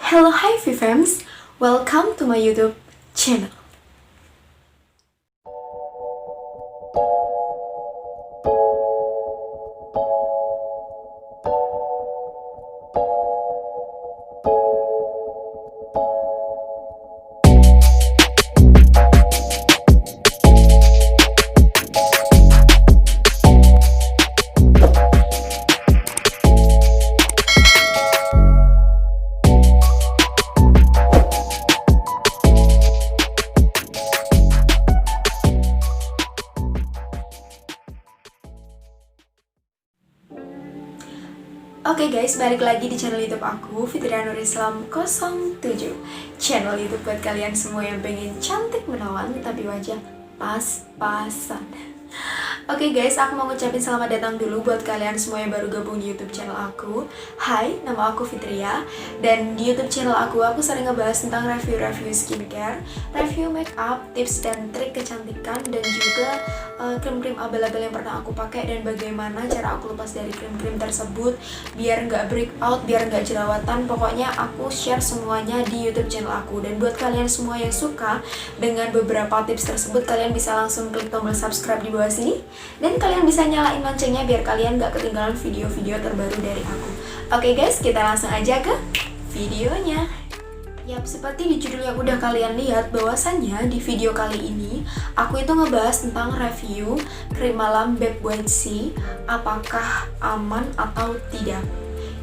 Hello, hi Vivams. Welcome to my YouTube channel. Oke guys, balik lagi di channel YouTube aku, Fitria Nur Islam 07. Channel YouTube buat kalian semua yang pengen cantik menawan tapi wajah pas-pasan. Oke guys, aku mau ngucapin selamat datang dulu buat kalian semua yang baru gabung di YouTube channel aku. Hai, nama aku Fitria, dan di YouTube channel aku sering ngebahas tentang review-review skincare, review makeup, tips dan trik kecantikan, dan juga krim-krim abal-abal yang pernah aku pakai dan bagaimana cara aku lepas dari krim-krim tersebut biar nggak breakout, biar nggak jerawatan. Pokoknya aku share semuanya di YouTube channel aku. Dan buat kalian semua yang suka dengan beberapa tips tersebut, kalian bisa langsung klik tombol subscribe di bawah sini, dan kalian bisa nyalain loncengnya biar kalian gak ketinggalan video-video terbaru dari aku. Oke guys, kita langsung aja ke videonya. Yap, seperti di judul yang udah kalian lihat, bahwasannya di video kali ini aku itu ngebahas tentang review krim malam Beb White Sea, apakah aman atau tidak.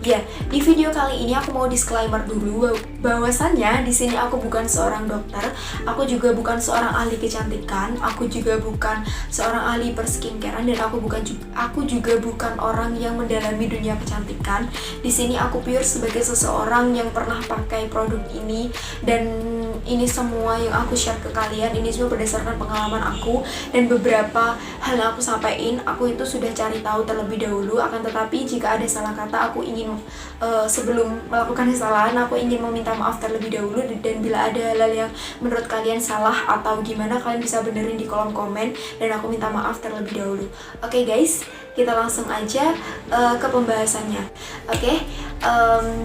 Ya, di video kali ini aku mau disclaimer dulu bahwasannya di sini aku bukan seorang dokter, aku juga bukan seorang ahli kecantikan, aku juga bukan seorang ahli perskincarean, dan aku juga bukan orang yang mendalami dunia kecantikan. Di sini aku pure sebagai seseorang yang pernah pakai produk ini, dan ini semua yang aku share ke kalian ini semua berdasarkan pengalaman aku dan beberapa hal yang aku sampaikan. Aku itu sudah cari tahu terlebih dahulu, akan tetapi jika ada salah kata aku ingin sebelum melakukan kesalahan aku ingin meminta maaf terlebih dahulu, dan bila ada hal yang menurut kalian salah atau gimana, kalian bisa benerin di kolom komen dan aku minta maaf terlebih dahulu. Oke guys, kita langsung aja ke pembahasannya. Oke,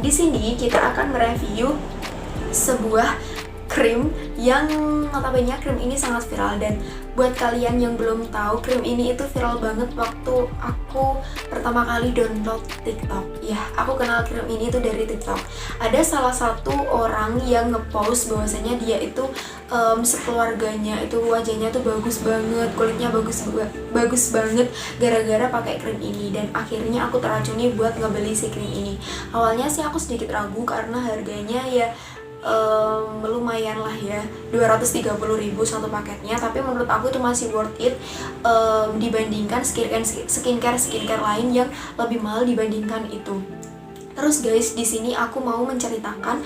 di sini kita akan mereview sebuah krim yang notabene krim ini sangat viral. Dan buat kalian yang belum tahu, krim ini itu viral banget waktu aku pertama kali download TikTok. Ya, aku kenal krim ini tuh dari TikTok. Ada salah satu orang yang ngepost bahwasanya dia itu sekeluarganya itu wajahnya tuh bagus banget, kulitnya bagus banget gara-gara pakai krim ini, dan akhirnya aku teracuni buat ngebeli si krim ini. Awalnya sih aku sedikit ragu karena harganya ya lumayan lah ya, 230.000 satu paketnya, tapi menurut aku itu masih worth it dibandingkan skincare lain yang lebih mahal dibandingkan itu. Terus guys, di sini aku mau menceritakan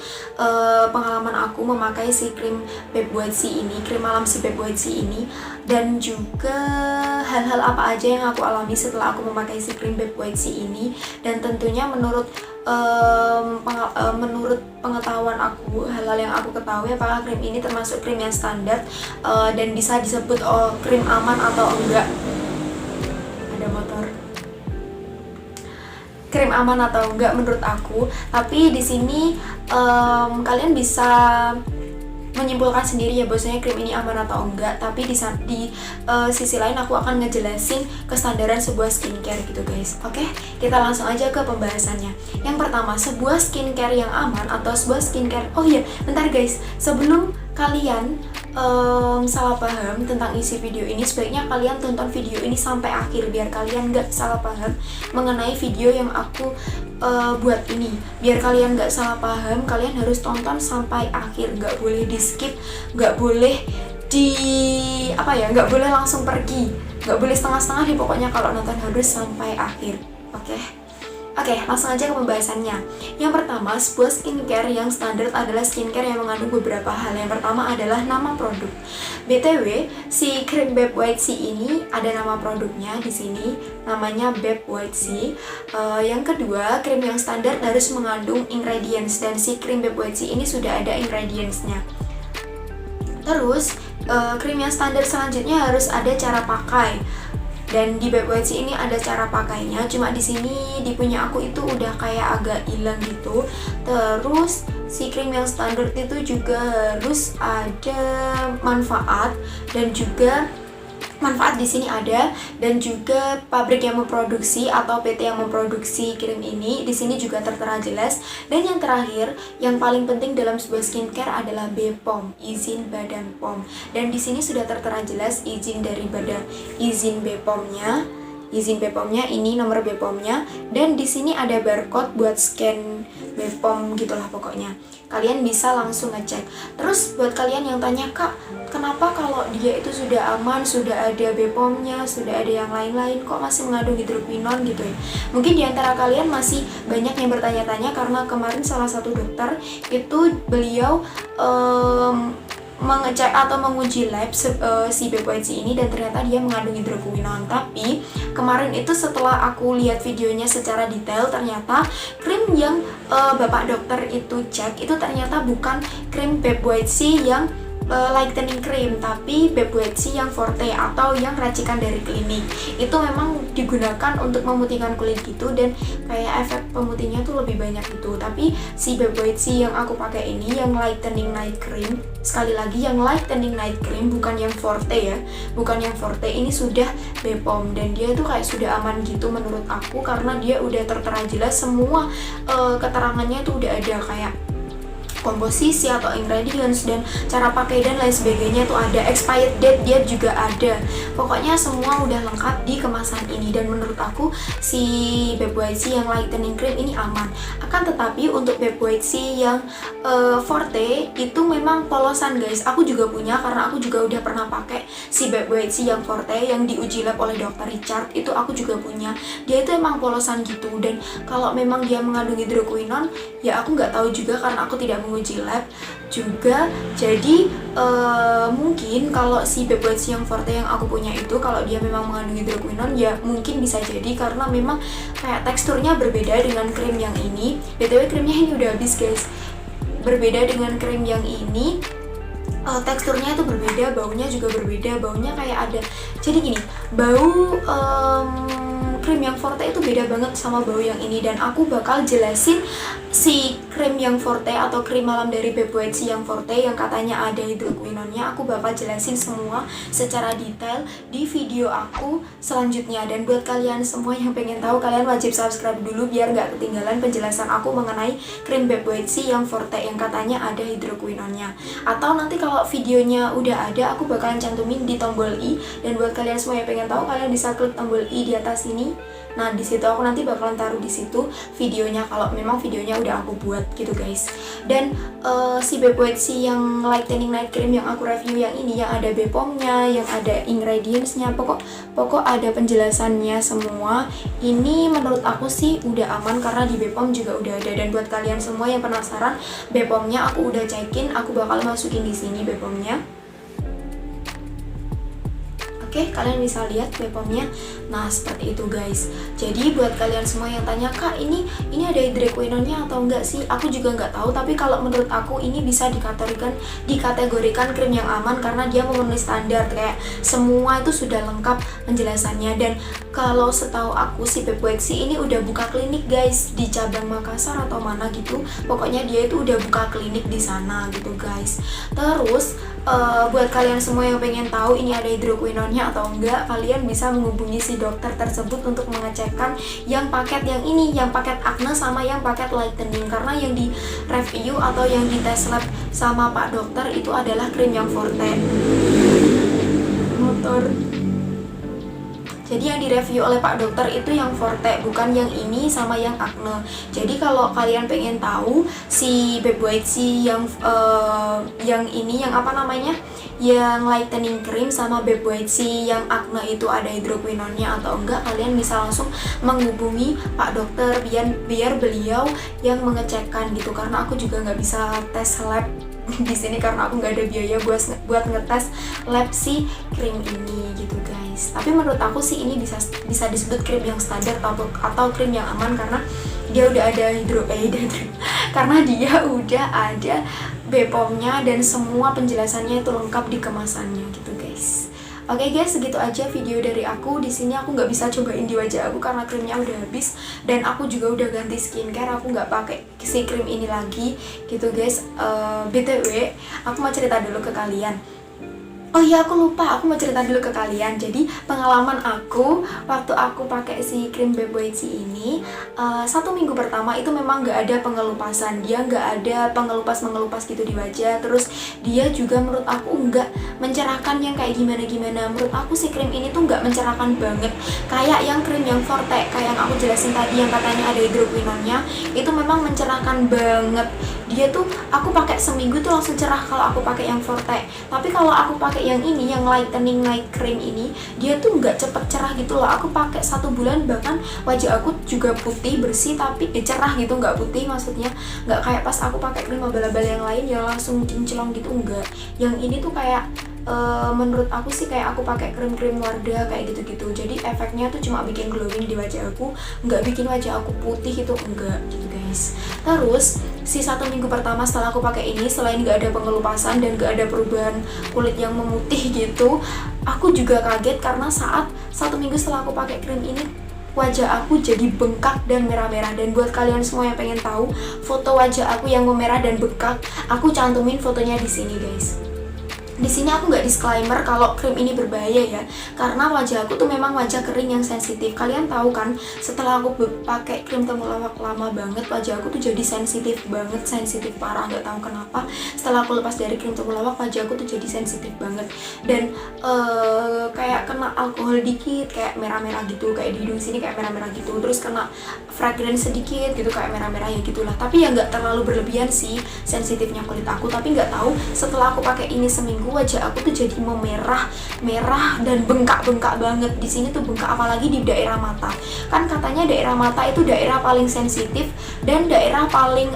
pengalaman aku memakai si krim Beb White Sea ini, krim malam si Beb White Sea ini, dan juga hal-hal apa aja yang aku alami setelah aku memakai si krim Beb White Sea ini. Dan tentunya menurut pengetahuan aku, hal-hal yang aku ketahui, apakah krim ini termasuk krim yang standar dan bisa disebut krim aman atau enggak. Ada motor. Krim aman atau enggak menurut aku. Tapi di sini kalian bisa menyimpulkan sendiri ya bahwasanya krim ini aman atau enggak. Tapi di sisi lain aku akan ngejelasin kestandaran sebuah skincare gitu guys. Oke, kita langsung aja ke pembahasannya. Yang pertama, sebuah skincare yang aman atau sebuah skincare. Oh iya, bentar guys, sebelum kalian salah paham tentang isi video ini, sebaiknya kalian tonton video ini sampai akhir biar kalian nggak salah paham mengenai video yang aku buat ini. Biar kalian nggak salah paham, kalian harus tonton sampai akhir, nggak boleh di skip, nggak boleh nggak boleh langsung pergi, nggak boleh setengah-setengah nih, pokoknya kalau nonton harus sampai akhir. Oke, langsung aja ke pembahasannya. Yang pertama, sebuah skincare yang standar adalah skincare yang mengandung beberapa hal. Yang pertama adalah nama produk. BTW, si krim Beb White Sea ini ada nama produknya di sini, namanya Beb White Sea. Yang kedua, krim yang standar harus mengandung ingredients, dan si krim Beb White Sea ini sudah ada ingredientsnya. Terus, krim yang standar selanjutnya harus ada cara pakai. Dan di Beb White Sea ini ada cara pakainya, cuma di sini di punya aku itu udah kayak agak hilang gitu. Terus si krim yang standar itu juga harus ada manfaat, dan juga manfaat di sini ada, dan juga pabrik yang memproduksi atau PT yang memproduksi krim ini di sini juga tertera jelas. Dan yang terakhir, yang paling penting dalam sebuah skincare adalah BPOM, izin Badan POM. Dan di sini sudah tertera jelas izin dari badan, izin BPOM-nya. Izin BPOM-nya ini nomor BPOM-nya, dan di sini ada barcode buat scan BPOM gitulah pokoknya. Kalian bisa langsung ngecek. Terus buat kalian yang tanya, Kak, kenapa kalau dia itu sudah aman, sudah ada BPOM-nya, sudah ada yang lain-lain, kok masih mengandung hidroquinon gitu ya? Mungkin di antara kalian masih banyak yang bertanya-tanya karena kemarin salah satu dokter itu beliau mengecek atau menguji lab si Beb White Sea ini, dan ternyata dia mengandung hidroquinon. Tapi kemarin itu setelah aku lihat videonya secara detail, ternyata krim yang bapak dokter itu cek itu ternyata bukan krim Beb White Sea yang lightening cream, tapi Beb White Sea yang forte atau yang racikan dari klinik. Itu memang digunakan untuk memutihkan kulit gitu, dan kayak efek pemutihnya tuh lebih banyak gitu. Tapi si Beb White Sea yang aku pakai ini yang lightening night cream, sekali lagi yang lightening night cream, bukan yang forte ya, bukan yang forte, ini sudah BPOM, dan dia tuh kayak sudah aman gitu menurut aku, karena dia udah tertera jelas semua keterangannya tuh udah ada, kayak komposisi atau ingredients dan cara pakai dan lain sebagainya tuh ada, expired date dia juga ada. Pokoknya semua udah lengkap di kemasan ini, dan menurut aku si Beb White Sea yang lightening cream ini aman. Akan tetapi untuk Beb White Sea yang forte itu memang polosan guys. Aku juga punya karena aku juga udah pernah pakai si Beb White Sea yang forte yang diuji lab oleh Dr. Richard, itu aku juga punya. Dia itu emang polosan gitu, dan kalau memang dia mengandung hidroquinon ya aku nggak tahu juga karena aku tidak menguji lab juga. Jadi mungkin kalau si Beb White Sea yang forte yang aku punya itu kalau dia memang mengandung hidroquinon ya mungkin bisa jadi, karena memang kayak teksturnya berbeda dengan krim yang ini. BTW krimnya ini udah habis guys. Berbeda dengan krim yang ini, teksturnya itu berbeda, baunya juga berbeda. Baunya kayak ada, jadi gini, bau krim yang forte itu beda banget sama bau yang ini, dan aku bakal jelasin si krim yang forte atau krim malam dari Beb White Sea yang forte yang katanya ada hidroquinonnya. Aku bakal jelasin semua secara detail di video aku selanjutnya. Dan buat kalian semua yang pengen tahu, kalian wajib subscribe dulu biar nggak ketinggalan penjelasan aku mengenai krim Beb White Sea yang forte yang katanya ada hidroquinonnya. Atau nanti kalau videonya udah ada, aku bakalan cantumin di tombol i, dan buat kalian semua yang pengen tahu, kalian bisa klik tombol i di atas ini. Nah di situ aku nanti bakalan taruh di situ videonya kalau memang videonya udah aku buat gitu guys. Dan si Beb White Sea yang lightening night cream yang aku review yang ini, yang ada BPOM-nya, yang ada ingredients-nya, pokok ada penjelasannya semua. Ini menurut aku sih udah aman karena di BPOM juga udah ada. Dan buat kalian semua yang penasaran, BPOM-nya aku udah cekin, aku bakal masukin di sini BPOM-nya. Oke, kalian bisa lihat BPOM-nya. Nah, seperti itu guys. Jadi buat kalian semua yang tanya, Kak, ini ada hidroquinonnya atau enggak sih? Aku juga nggak tahu, tapi kalau menurut aku ini bisa dikategorikan krim yang aman karena dia memenuhi standar, kayak semua itu sudah lengkap penjelasannya. Dan kalau setahu aku si Beb White Sea ini udah buka klinik guys di cabang Makassar atau mana gitu. Pokoknya dia itu udah buka klinik di sana gitu guys. Terus buat kalian semua yang pengen tahu ini ada hidroquinonnya atau enggak, kalian bisa menghubungi si dokter tersebut untuk mengecekkan yang paket yang ini, yang paket acne sama yang paket lightening, karena yang di review atau yang di tes lab sama Pak Dokter itu adalah krim yang forte. Motor. Jadi yang direview oleh Pak Dokter itu yang forte, bukan yang ini sama yang acne. Jadi kalau kalian pengen tahu si Beb White Sea yang ini, yang apa namanya, yang lightening cream sama Beb White Sea yang acne itu ada hidroquinonnya atau enggak, kalian bisa langsung menghubungi Pak Dokter biar beliau yang mengecekkan gitu. Karena aku juga nggak bisa tes lab di sini karena aku nggak ada biaya buat ngetes lab si krim ini gitu guys. Tapi menurut aku sih ini bisa disebut krim yang standar atau krim yang aman karena dia udah ada karena dia udah ada BPOM-nya dan semua penjelasannya itu lengkap di kemasannya gitu guys. Oke guys, segitu aja video dari aku. Di sini aku nggak bisa cobain di wajah aku karena krimnya udah habis, dan aku juga udah ganti skincare, aku nggak pakai si krim ini lagi gitu guys. BTW, aku mau cerita dulu ke kalian. Oh iya, aku lupa, aku mau cerita dulu ke kalian. Jadi pengalaman aku waktu aku pakai si krim Bebe Whitey ini, 1 minggu pertama itu memang nggak ada pengelupasan. Dia nggak ada pengelupas gitu di wajah. Terus dia juga menurut aku nggak mencerahkan yang kayak gimana-gimana. Menurut aku si krim ini tuh nggak mencerahkan banget. Kayak yang krim yang Forte, kayak yang aku jelasin tadi yang katanya ada hidroquinonnya, itu memang mencerahkan banget. Dia tuh aku pakai seminggu tuh langsung cerah kalau aku pakai yang Forte. Tapi kalau aku pakai yang ini, yang lightening night cream ini, dia tuh nggak cepet cerah gitu loh. Aku pakai 1 bulan bahkan wajah aku juga putih bersih, tapi cerah gitu, nggak putih maksudnya, nggak kayak pas aku pakai krim abal-abal yang lain yang langsung kinclong gitu, enggak. Yang ini tuh kayak menurut aku sih kayak aku pakai krim-krim Wardah kayak gitu-gitu. Jadi efeknya tuh cuma bikin glowing di wajah aku, nggak bikin wajah aku putih itu, enggak gitu guys. Terus si 1 minggu pertama setelah aku pakai ini, selain nggak ada pengelupasan dan nggak ada perubahan kulit yang memutih gitu, aku juga kaget karena saat 1 minggu setelah aku pakai krim ini, wajah aku jadi bengkak dan merah-merah. Dan buat kalian semua yang pengen tahu foto wajah aku yang memerah dan bengkak, aku cantumin fotonya di sini guys. Di sini aku nggak disclaimer kalau krim ini berbahaya ya, karena wajah aku tuh memang wajah kering yang sensitif. Kalian tahu kan, setelah aku pakai krim temulawak lama banget, wajah aku tuh jadi sensitif banget, sensitif parah, nggak tahu kenapa. Setelah aku lepas dari krim temulawak, wajah aku tuh jadi sensitif banget, dan kayak kena alkohol dikit, kayak merah-merah gitu, kayak di hidung sini kayak merah-merah gitu, terus kena fragrance sedikit gitu, kayak merah-merah ya gitulah. Tapi ya nggak terlalu berlebihan sih sensitifnya kulit aku. Tapi nggak tahu setelah aku pakai ini seminggu, wajah aku tuh jadi merah dan bengkak banget. Di sini tuh bengkak, apalagi di daerah mata. Kan katanya daerah mata itu daerah paling sensitif dan daerah paling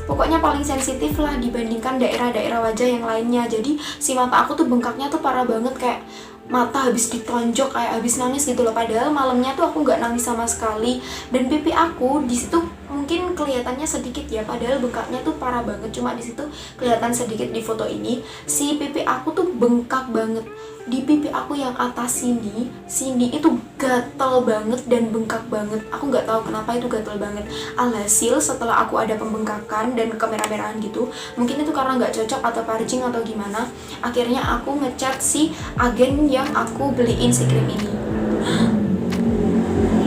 pokoknya paling sensitif lah dibandingkan daerah-daerah wajah yang lainnya. Jadi si mata aku tuh bengkaknya tuh parah banget, kayak mata habis ditonjok, kayak habis nangis gitu loh. Padahal malamnya tuh aku nggak nangis sama sekali. Dan pipi aku di situ mungkin kelihatannya sedikit ya, padahal bengkaknya tuh parah banget. Cuma di situ kelihatan sedikit di foto ini. Si pipi aku tuh bengkak banget. Di pipi aku yang atas sini itu gatel banget dan bengkak banget. Aku nggak tahu kenapa itu gatel banget. Alhasil setelah aku ada pembengkakan dan kemerah-merahan gitu, mungkin itu karena nggak cocok atau parching atau gimana, akhirnya aku ngechat si agen yang aku beliin si krim ini.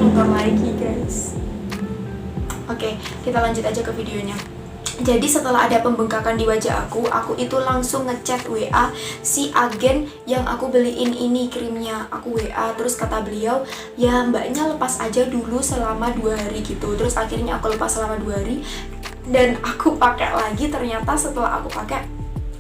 Motor lagi guys. Oke, kita lanjut aja ke videonya. Jadi setelah ada pembengkakan di wajah aku itu langsung ngechat WA si agen yang aku beliin ini krimnya. Aku WA, terus kata beliau, ya mbaknya lepas aja dulu selama 2 hari gitu. Terus akhirnya aku lepas selama 2 hari dan aku pakai lagi. Ternyata setelah aku pakai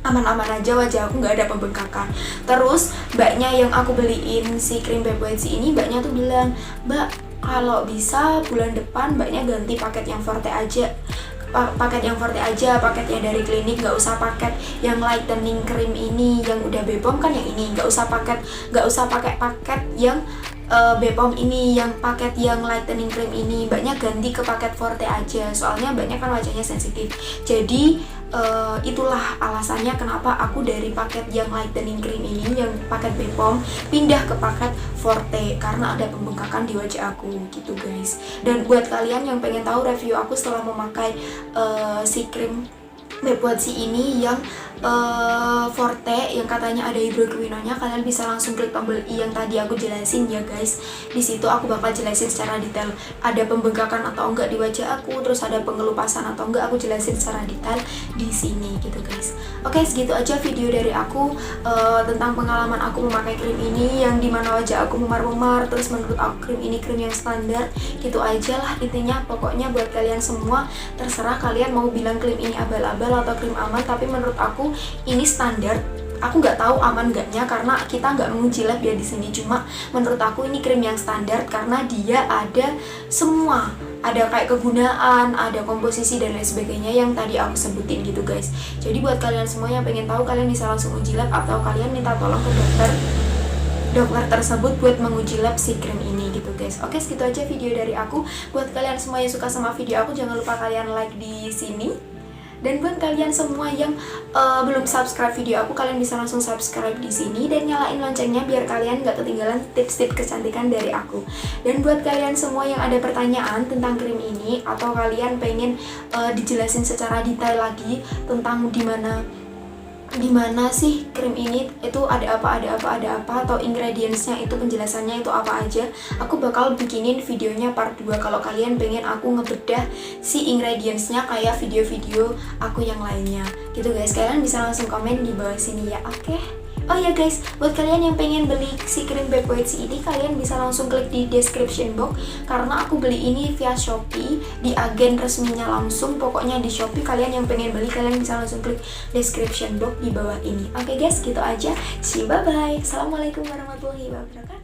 aman-aman aja, wajah aku nggak ada pembengkakan. Terus mbaknya yang aku beliin si krim Bebe Whitey ini, mbaknya tuh bilang, mbak kalau bisa bulan depan mbaknya ganti paket yang Forte aja, paket yang yang dari klinik, nggak usah paket yang lightening cream ini yang udah Bepom kan, yang ini nggak usah pakai paket yang Bepom ini, yang paket yang lightening cream ini, mbaknya ganti ke paket Forte aja, soalnya mbaknya kan wajahnya sensitif. Jadi itulah alasannya kenapa aku dari paket yang lightening cream ini, yang paket Bepom, pindah ke paket Forte, karena ada pembengkakan di wajah aku gitu guys. Dan buat kalian yang pengen tahu review aku setelah memakai si krim Bebe Whitey ini yang Forte yang katanya ada hidroquinonnya, kalian bisa langsung klik tombol i yang tadi aku jelasin ya guys. Di situ aku bakal jelasin secara detail ada pembengkakan atau enggak di wajah aku, terus ada pengelupasan atau enggak, aku jelasin secara detail di sini gitu guys. Oke, segitu aja video dari aku tentang pengalaman aku memakai krim ini, yang dimana wajah aku memar-memar. Terus menurut aku krim ini krim yang standar, gitu aja lah intinya. Pokoknya buat kalian semua terserah kalian mau bilang krim ini abal-abal atau krim aman, tapi menurut aku ini standar. Aku nggak tahu aman nggaknya karena kita nggak menguji lab ya di sini. Cuma menurut aku ini krim yang standar karena dia ada semua, ada kayak kegunaan, ada komposisi dan lain sebagainya yang tadi aku sebutin gitu guys. Jadi buat kalian semua yang pengen tahu, kalian bisa langsung uji lab atau kalian minta tolong ke dokter tersebut buat menguji lab si krim ini gitu guys. Oke, segitu aja video dari aku. Buat kalian semua yang suka sama video aku, jangan lupa kalian like di sini. Dan buat kalian semua yang belum subscribe video aku, kalian bisa langsung subscribe di sini dan nyalain loncengnya biar kalian gak ketinggalan tips-tips kecantikan dari aku. Dan buat kalian semua yang ada pertanyaan tentang krim ini, atau kalian pengen dijelasin secara detail lagi tentang dimana sih krim ini itu ada apa, atau ingredientsnya itu penjelasannya itu apa aja, aku bakal bikinin videonya part 2 kalau kalian pengen aku ngebedah si ingredientsnya kayak video-video aku yang lainnya gitu guys. Kalian bisa langsung komen di bawah sini ya, oke? Oh ya guys, buat kalian yang pengen beli si krim Beb Whitesy ini, kalian bisa langsung klik di description box karena aku beli ini via Shopee di agen resminya langsung. Pokoknya di Shopee, kalian yang pengen beli kalian bisa langsung klik description box di bawah ini. Oke guys, gitu aja. See you, bye bye. Assalamualaikum warahmatullahi wabarakatuh.